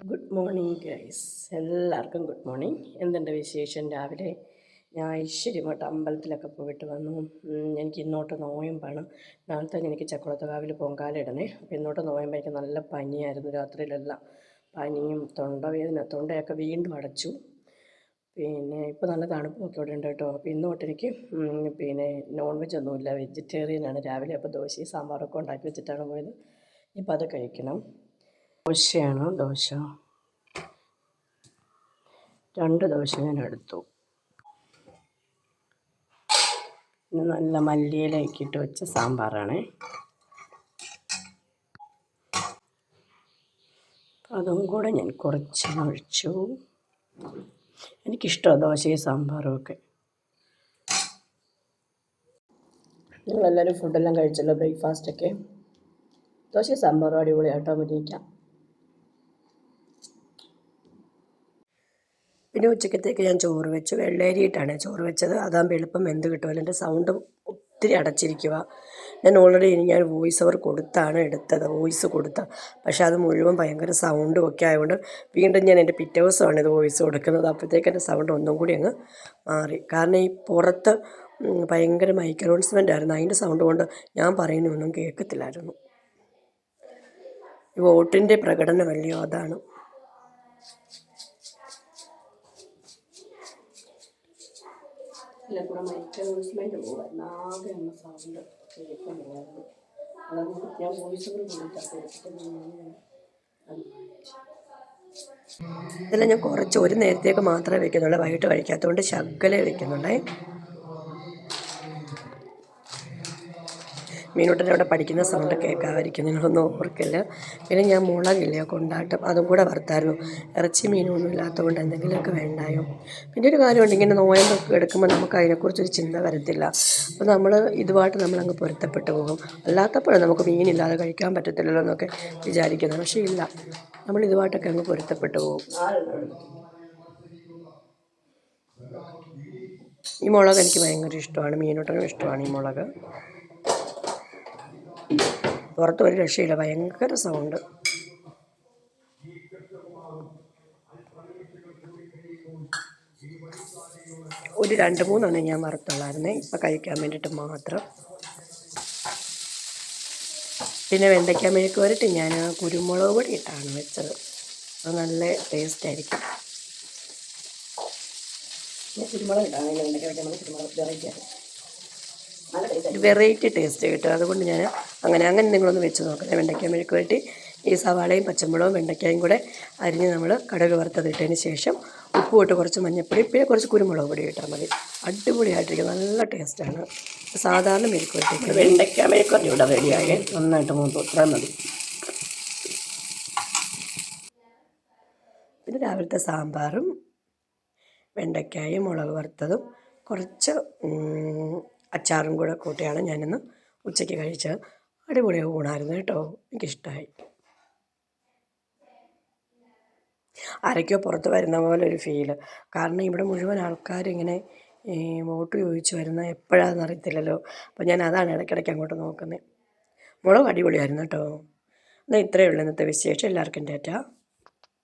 Good morning guys, എല്ലാവർക്കും good morning. എന്തുണ്ട് വിശേഷം? രാവിലെ ഞാൻ ഐശ്വര്യമായിട്ട് അമ്പലത്തിലൊക്കെ പോയിട്ട് വന്നു. എനിക്ക് ഇന്നോട്ട് നോയമ്പാണ്. നാളത്തെ എനിക്ക് ചക്കുളത്തുകാവിൽ പൊങ്കാലിടണേ. അപ്പോൾ ഇന്നോട്ട് നോയമ്പ്. എനിക്ക് നല്ല പനിയായിരുന്നു രാത്രിയിലെല്ലാം. പനിയും തൊണ്ടവേദന, തൊണ്ടയൊക്കെ വീണ്ടും അടച്ചു. പിന്നെ ഇപ്പോൾ നല്ല തണുപ്പൊക്കെ ഇവിടെ ഉണ്ട് കേട്ടോ. അപ്പോൾ ഇന്നോട്ട് എനിക്ക് നോൺ വെജ് ഒന്നുമില്ല, വെജിറ്റേറിയനാണ് രാവിലെ. അപ്പോൾ ദോശയും സാമ്പാറൊക്കെ ഉണ്ടാക്കി വെച്ചിട്ടാണ് പോയത്. ഇപ്പോൾ അത് കഴിക്കണം. ദോശ 2 ദോശ ഞാൻ എടുത്തു. നല്ല മല്ലിയിലയൊക്കെ ഇട്ട് വെച്ച സാമ്പാറാണ്. അതും കൂടെ ഞാൻ കുറച്ച് ഒഴിച്ചു. എനിക്കിഷ്ടമാണ് ദോശയും സാമ്പാറും ഒക്കെ. നിങ്ങളെല്ലാവരും ഫുഡെല്ലാം കഴിച്ചല്ലോ, ബ്രേക്ക്ഫാസ്റ്റൊക്കെ? ദോശയും സാമ്പാറും അടിപൊളിയാട്ടോ, അഭിനയിക്കാം. പിന്നെ ഉച്ചക്കത്തേക്ക് ഞാൻ ചോറ് വെച്ചു. വെള്ളേരിയിട്ടാണ് ചോറ് വെച്ചത്. അതാകുമ്പോൾ എളുപ്പം വെന്ത് കിട്ടുമല്ലോ. എൻ്റെ സൗണ്ട് ഒത്തിരി അടച്ചിരിക്കുക. ഞാൻ ഓൾറെഡി വോയിസ് ഓവർ കൊടുത്താണ് എടുത്തത്, വോയിസ് കൊടുത്ത. പക്ഷേ അത് മുഴുവൻ ഭയങ്കര സൗണ്ടും ഒക്കെ ആയതുകൊണ്ട് വീണ്ടും ഞാൻ എൻ്റെ പിറ്റേ ദിവസമാണ് ഇത് വോയിസ് കൊടുക്കുന്നത്. അപ്പോഴത്തേക്ക് എൻ്റെ സൗണ്ട് ഒന്നും കൂടി അങ്ങ് മാറി. കാരണം ഈ പുറത്ത് ഭയങ്കര മൈക്ക് അനൗൺസ്മെൻ്റ് ആയിരുന്നു. അതിൻ്റെ സൗണ്ട് കൊണ്ട് ഞാൻ പറയുന്നൊന്നും കേൾക്കത്തില്ലായിരുന്നു. ഈ വോട്ടിൻ്റെ പ്രകടനമല്ലയോ, അതാണ്. എല്ലാം കൂടെ മൈക്ക് അനൗൺസ്മെൻറ്റ് പോകുമായിരുന്നു. ആകെ എന്ന സൗണ്ട് കേൾക്കാൻ പോകായിരുന്നു. അതായത് ഞാൻ വോയിസ് ഓവർ കൊടുത്തിട്ട് ഇതെല്ലാം ഞാൻ കുറച്ച് ഒരു നേരത്തേക്ക് മാത്രമേ വെക്കുന്നുള്ളൂ. വൈകിട്ട് കഴിക്കാത്തതുകൊണ്ട് ശകലേ വെക്കുന്നുണ്ടേ. മീനൂട്ടൻ്റെ അവിടെ പഠിക്കുന്ന സൗണ്ട് കേൾക്കാമായിരിക്കും, നിങ്ങളൊന്നും ഓർക്കില്ല. പിന്നെ ഞാൻ മുളകില്ലേ കൊണ്ടാട്ടം, അതും കൂടെ വറുത്തായിരുന്നു. ഇറച്ചി മീനൊന്നും ഇല്ലാത്തതുകൊണ്ട് എന്തെങ്കിലുമൊക്കെ വേണ്ടായോ. പിന്നെ ഒരു കാര്യമുണ്ട്, ഇങ്ങനെ നോയമ്പൊക്കെ എടുക്കുമ്പോൾ നമുക്ക് അതിനെക്കുറിച്ചൊരു ചിന്ത വരത്തില്ല. അപ്പോൾ ഇതുമായിട്ട് നമ്മളങ്ങ് പൊരുത്തപ്പെട്ട് പോകും. അല്ലാത്തപ്പോഴും നമുക്ക് മീനില്ലാതെ കഴിക്കാൻ പറ്റത്തില്ലല്ലോ എന്നൊക്കെ വിചാരിക്കുന്നത്. പക്ഷേ ഇല്ല, ഇതുമായിട്ടൊക്കെ അങ്ങ് പൊരുത്തപ്പെട്ട് പോകും. ഈ മുളക് എനിക്ക് ഭയങ്കര ഇഷ്ടമാണ്, മീനൂട്ടനും ഇഷ്ടമാണ് ഈ മുളക്. പുറത്ത് ഒരു രക്ഷയില്ല, ഭയങ്കര സൗണ്ട്. ഒരു 2-3 ഞാൻ വറുത്തുള്ളായിരുന്നേ, ഇപ്പം കഴിക്കാൻ വേണ്ടിയിട്ട് മാത്രം. പിന്നെ വെണ്ടയ്ക്ക മെഴുക്ക് വരട്ടി ഞാൻ കുരുമുളക് പൊടി ഇട്ടാണ് വെച്ചത്. അത് നല്ല ടേസ്റ്റ് ആയിരിക്കും. കുരുമുളക് ഇട്ടാണ് വെണ്ടയ്ക്ക വയ്ക്കാൻ, കുരുമുളക് വെറൈറ്റി ടേസ്റ്റ് കിട്ടും. അതുകൊണ്ട് ഞാൻ അങ്ങനെ നിങ്ങളൊന്ന് വെച്ച് നോക്കണം. വെണ്ടയ്ക്ക മെഴുക്ക് വരട്ടി ഈ സവാളയും പച്ചമുളകും വെണ്ടയ്ക്കയും കൂടെ അരിഞ്ഞ് നമ്മൾ കടുക് വറുത്തതിട്ടതിന് ശേഷം ഉപ്പ് ഇട്ട് കുറച്ച് മഞ്ഞൾപ്പൊടി, പിന്നെ കുറച്ച് കുരുമുളക് പൊടി ഇട്ടാൽ മതി. അടിപൊളിയായിട്ടിരിക്കും, നല്ല ടേസ്റ്റാണ്. സാധാരണ മെഴുക്ക് വരട്ടി വെണ്ടയ്ക്ക മെഴുക്ക് വരട്ടി ഇവിടെ റെഡിയായി, നന്നായിട്ട് മൂത്തു, അത്രയും മതി. പിന്നെ രാവിലത്തെ സാമ്പാറും വെണ്ടയ്ക്കായും മുളക് വറുത്തതും കുറച്ച് അച്ചാറും കൂടെ കൂട്ടിയാണ് ഞാനിന്ന് ഉച്ചയ്ക്ക് കഴിച്ചത്. അടിപൊളി ഊണായിരുന്നു കേട്ടോ, എനിക്കിഷ്ടമായി. ആരൊക്കെയോ പുറത്ത് വരുന്ന പോലെ ഒരു ഫീല്. കാരണം ഇവിടെ മുഴുവൻ ആൾക്കാരിങ്ങനെ വോട്ട് ചോദിച്ച് വരുന്ന എപ്പോഴാണെന്ന് അറിയത്തില്ലല്ലോ. അപ്പോൾ ഞാൻ അതാണ് ഇടയ്ക്കിടയ്ക്ക് അങ്ങോട്ട് നോക്കുന്നത്. മുളക് അടിപൊളിയായിരുന്നു കേട്ടോ. എന്നാൽ ഇത്രയേ ഉള്ളൂ ഇന്നത്തെ വിശേഷം. എല്ലാവർക്കും ടാറ്റാ.